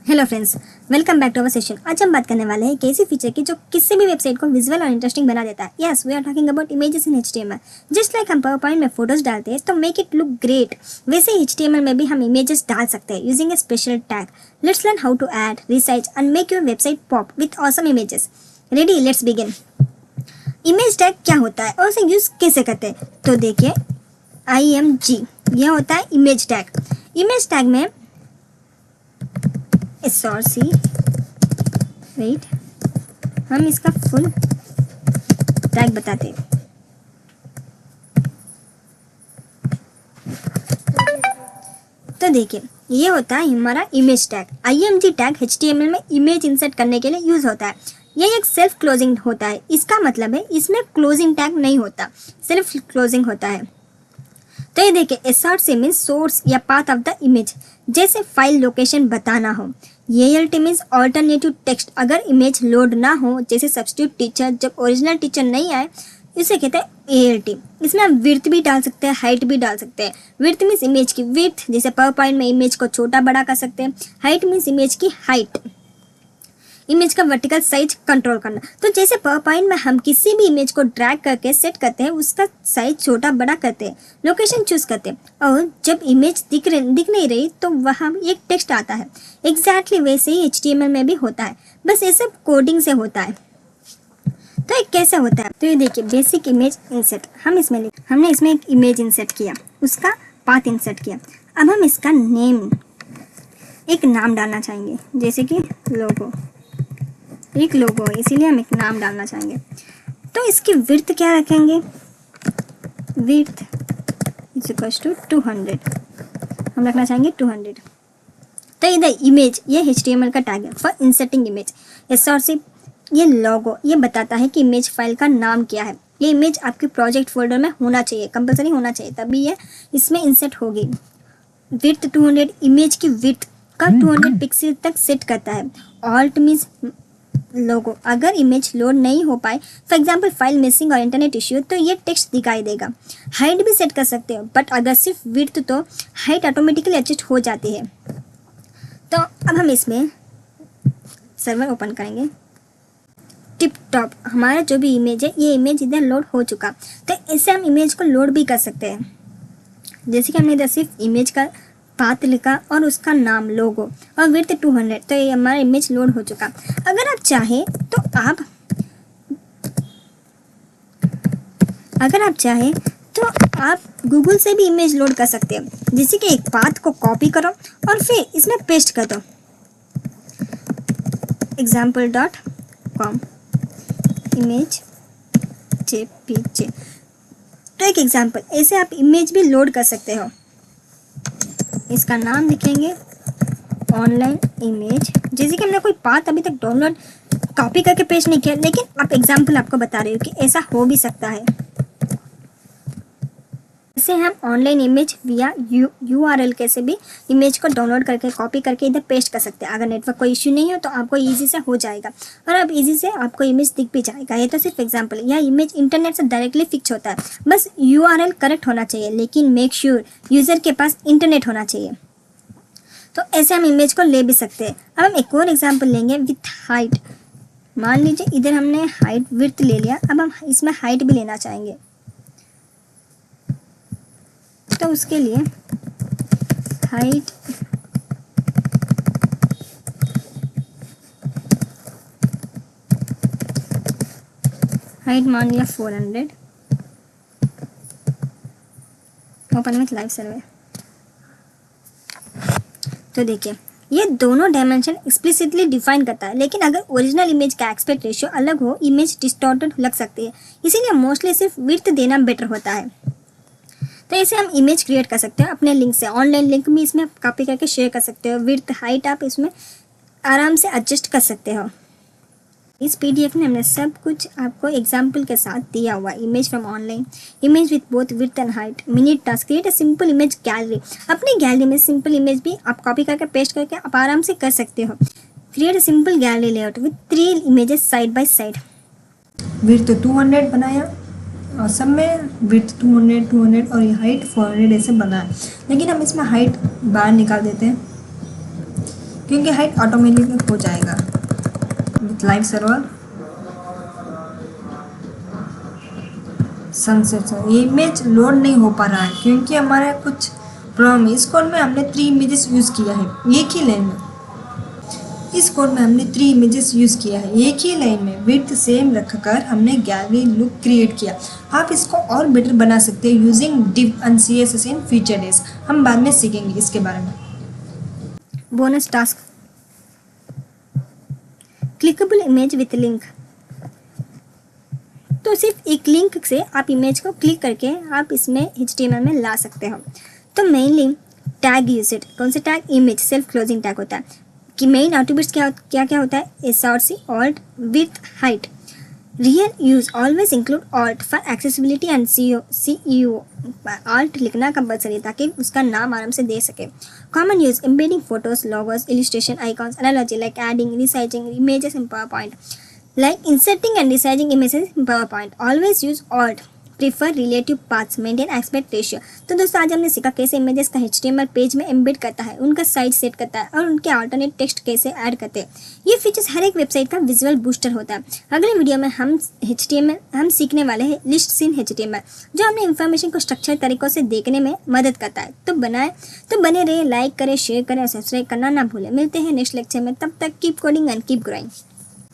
Hello friends, welcome back to our session. आज हम बात करने वाले हैं एक ऐसी फीचर की जो किसी भी वेबसाइट को विजुअल और इंटरेस्टिंग बना देता है। Yes, we are talking about images in HTML. Just like हम पावरपॉइंट में फोटोज डालते हैं तो मेक इट लुक ग्रेट, वैसे ही एचटीएमएल में भी हम इमेजेस डाल सकते हैं using a special tag. Let's learn how to add, resize and make your website pop with awesome images. Ready, let's begin. Image tag क्या होता है और उसे यूज कैसे करते हैं? तो देखिए, IMG यह होता है इमेज टैग। इमेज टैग में SRC, वेट, हम इसका फुल टैग बताते हैं। तो देखिए, ये होता है हमारा image tag. IMG tag HTML में इमेज इंसर्ट करने के लिए यूज होता है। ये एक सेल्फ क्लोजिंग होता है। इसका मतलब है इसमें क्लोजिंग टैग नहीं होता, सेल्फ क्लोजिंग होता है। तो ये देखिए, SRC मीन्स सोर्स या पाथ ऑफ द इमेज, जैसे फाइल लोकेशन बताना हो। ALT मीन्स ऑल्टरनेटिव टेक्स्ट, अगर इमेज लोड ना हो, जैसे सब्स्टिट्यूट टीचर, जब ओरिजिनल टीचर नहीं आए, इसे कहते हैं ALT। इसमें हम विड्थ भी डाल सकते हैं, हाइट भी डाल सकते हैं। विड्थ मीन्स इमेज की विड्थ, जैसे पावर पॉइंट में इमेज को छोटा बड़ा कर सकते हैं। हाइट मीन्स इमेज की हाइट, इमेज का वर्टिकल साइज कंट्रोल करना। तो जैसे पावर पॉइंट में हम किसी भी इमेज को ड्रैग करके सेट करते हैं, उसका साइज छोटा बड़ा करते हैं, लोकेशन चूज करते हैं, और जब इमेज दिख नहीं रही तो वहाँ एक टेक्स्ट आता है। एग्जैक्टली वैसे ही HTML में भी होता है, बस ये सब कोडिंग से होता है। तो ये कैसे होता है? तो ये देखिए, बेसिक इमेज इंसर्ट। हमने इसमें एक इमेज इंसर्ट किया, उसका पाथ इंसर्ट किया। अब हम इसका नेम, एक नाम डालना चाहेंगे, जैसे कि लोगो, एक लोगो है इसीलिए हम एक नाम डालना चाहेंगे। तो इसकी विड्थ क्या रखेंगे? विड्थ इज इक्वल्स टू 200, हम रखना चाहेंगे 200। तो इधर इमेज, ये HTML का टैग है फॉर इंसर्टिंग इमेज। SRC, ये लोगो, ये बताता है कि इमेज फाइल का नाम क्या है। ये इमेज आपके प्रोजेक्ट फोल्डर में होना चाहिए, कंपलसरी होना चाहिए, तभी ये इसमें इंसर्ट होगी। विड्थ 200, इमेज की विड्थ का 200 पिक्सल तक सेट करता है। ऑल्ट मीन्स लोगो, अगर इमेज लोड नहीं हो पाए, फॉर एग्जाम्पल फाइल मिसिंग और इंटरनेट इश्यू, तो ये टेक्स्ट दिखाई देगा। हाइट भी सेट कर सकते हो, बट अगर सिर्फ विड्थ तो हाइट ऑटोमेटिकली एडजस्ट हो जाती है। तो अब हम इसमें सर्वर ओपन करेंगे। टिप टॉप, हमारा जो भी इमेज है, ये इमेज इधर लोड हो चुका। तो इससे हम इमेज को लोड भी कर सकते हैं। जैसे कि हमने इधर सिर्फ इमेज का पाथ लिखा और उसका नाम लोगो और विड्थ 200, तो ये हमारा इमेज लोड हो चुका। अगर आप चाहें तो आप गूगल से भी इमेज लोड कर सकते हैं। जैसे कि एक पाथ को कॉपी करो और फिर इसमें पेस्ट कर दो, example.com इमेज JPG। तो एक एग्जाम्पल, ऐसे आप इमेज भी लोड कर सकते हो। इसका नाम लिखेंगे ऑनलाइन इमेज। जैसे कि हमने कोई पाथ अभी तक डाउनलोड कॉपी करके पेस्ट नहीं किया, लेकिन आप एग्जाम्पल आपको बता रही हो कि ऐसा हो भी सकता है। इसे हम ऑनलाइन इमेज विया URL कैसे भी इमेज को डाउनलोड करके कॉपी करके इधर पेस्ट कर सकते हैं। अगर नेटवर्क कोई इश्यू नहीं हो तो आपको इजी से हो जाएगा, और अब इजी से आपको इमेज दिख भी जाएगा। ये तो सिर्फ एग्जांपल, यह इमेज इंटरनेट से डायरेक्टली फिक्स होता है, बस URL करेक्ट होना चाहिए, लेकिन मेक श्योर यूज़र के पास इंटरनेट होना चाहिए। तो ऐसे हम इमेज को ले भी सकते हैं। अब हम एक और एग्जाम्पल लेंगे विथ हाइट। मान लीजिए इधर हमने हाइट विड्थ ले लिया, अब हम इसमें हाइट भी लेना चाहेंगे। तो उसके लिए हाइट मान लिया 400, ओपन विथ लाइव सर्वे। तो देखिए, ये दोनों डायमेंशन एक्सप्लिसिटली डिफाइन करता है, लेकिन अगर ओरिजिनल इमेज का एस्पेक्ट रेशियो अलग हो, इमेज डिस्टॉर्टेड लग सकती है। इसीलिए मोस्टली सिर्फ विड्थ देना बेटर होता है। तो ऐसे हम इमेज क्रिएट कर सकते हैं अपने लिंक से। ऑनलाइन लिंक भी इसमें कॉपी करके शेयर कर सकते हो। विड्थ हाइट आप इसमें आराम से एडजस्ट कर सकते हो। इस PDF में हमने सब कुछ आपको एग्जाम्पल के साथ दिया हुआ। Image from online, image with both width and height, minute task, create a simple image gallery. अपनी गैलरी में सिंपल इमेज भी आप कॉपी करके पेस्ट करके आप आराम से कर सकते हो। Create a simple gallery layout with 3 images side by side. Width 200 बनाया और सब में विड्थ 200 और ये हाइट 400 ऐसे बना है, लेकिन हम इसमें हाइट बाहर निकाल देते हैं। क्योंकि हाइड ऑटोमेटिकली हो जाएगा विथ लाइव सर्वर सनसेट। ये इमेज लोड नहीं हो पा रहा है क्योंकि हमारा कुछ प्रॉब्लम है। इस कोड में हमने 3 इमेजेस यूज़ किया है एक ही लाइन में। इस कोड में हमने 3 इमेजेस यूज़ किया है एक ही लाइन में। विड्थ सेम रखकर हमने गैलरी लुक क्रिएट किया। आप इसको और बेटर बना सकते हैं using div and CSS in future days. हम बाद में सीखेंगे इसके बारे में। Bonus task, clickable image with link. तो सिर्फ एक लिंक से आप इमेज को क्लिक करके आप इसमें HTML में ला सकते हो। तो मेनली टैग यूज, कौन सा tag? Image self closing tag होता है कि मेन एट्रीब्यूट्स क्या होता है? SRC, alt, with, height. Real use always include alt for accessibility and CEO। Alt लिखना कंपलसरी है ताकि उसका नाम आराम से दे सके। Common use embedding photos, logos, illustration, icons, analogy like adding, resizing images in PowerPoint, like inserting and resizing images in PowerPoint. Always use Alt. Prefer relative paths. Maintain aspect ratio. तो दोस्तों आज हमने सीखा कैसे इमेजेस का HTML page में embed करता है, उनका साइज सेट करता है और उनके अल्टरनेट टेक्स्ट कैसे ऐड करते हैं। ये फीचर्स हर एक वेबसाइट का विजुअल बूस्टर होता है। अगले वीडियो में हम सीखने वाले हैं लिस्ट्स इन HTML, जो हमें इन्फॉर्मेशन को स्ट्रक्चर तरीकों से देखने में मदद करता है। तो बने रहे, लाइक करें, शेयर करें और सब्सक्राइब करना ना भूलें। मिलते हैं नेक्स्ट लेक्चर में, तब तक keep coding and keep growing.